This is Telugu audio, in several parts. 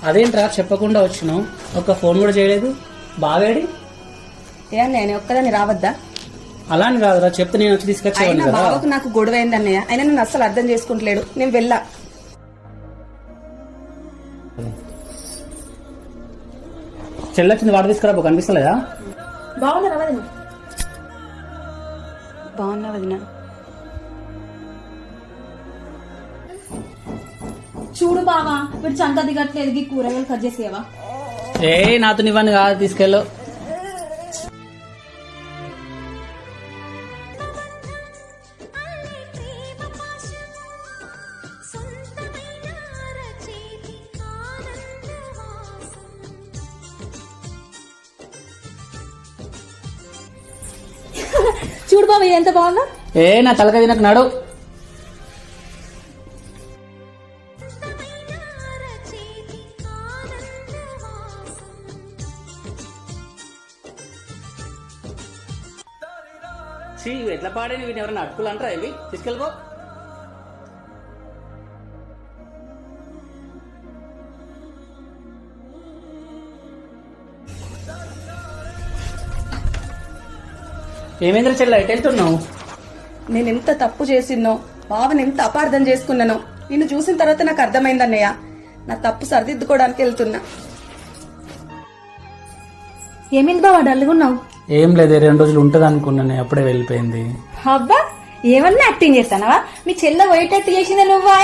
అదేంట్రా చెప్పకుండా వచ్చినావు, ఒక్క ఫోన్ కూడా చేయలేదు. బావేడి? ఏ నేను ఒక్కదాన్ని రావద్దా? అలా అని కాదురా, చెప్తే నేను వచ్చి తీసుకొచ్చేవాడిని అయినా కదా. బావకు నాకు గొడవ అయింది అన్నయ్య. అయినా నన్ను అస్సలు అర్థం చేసుకుంటలేడు. నేను వెళ్ళా. చెల్లొచ్చింది, వాడు తీసుకురా. కనిపిస్తలేదా? బాగున్నా వదిన. బాగున్నా వదిన. చూడు బావా, వీడు చంక దిగట్లేదు, కూరగాయలు కట్ చేసేవా? ఏ నాతో ఇవన్నీ కాదు, తీసుకెళ్ళు. చూడు బావా ఎంత బాగుందా. ఏ నా తలకాయ తినకు, నడు. ఇవి ఎట్లా పాడేవి? వీటిని ఎవరైనా అటుకులు అంటారా? ఇవి తీసుకెళ్ళిపో. ఏమేంద్ర చెల్ల, ఎటు వెళ్తున్నావు? నేను ఎంత తప్పు చేసిన్నో, బావని ఎంత అపార్థం చేసుకున్నానో నిన్ను చూసిన తర్వాత నాకు అర్థమైందన్నయ్య. నా తప్పు సరిదిద్దుకోవడానికి వెళ్తున్నా. ఏమైంది బావా డల్గున్నావు? ఏం లేదు, 2 రోజులు ఉంటది అనుకున్నాను, అప్పుడే వెళ్ళిపోయింది. అబ్బా ఏమన్నా యాక్టింగ్ చేస్తానవా? మీ చెల్ల పోయేటట్టు చేసిందా నువ్వా?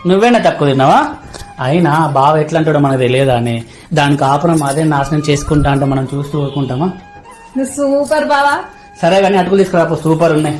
నువ్వేనా తక్కువ తిన్నావా? అయినా బావ ఎట్లా అంటాడో మనకు తెలియదా అని. దానికి ఆపరం అదే నాశనం చేసుకుంటా అంటే మనం చూస్తూ ఊరుకుంటామా? నువ్వు సూపర్ బావా. సరే కానీ అటుకులు తీసుకురాపో, సూపర్ ఉన్నాయి.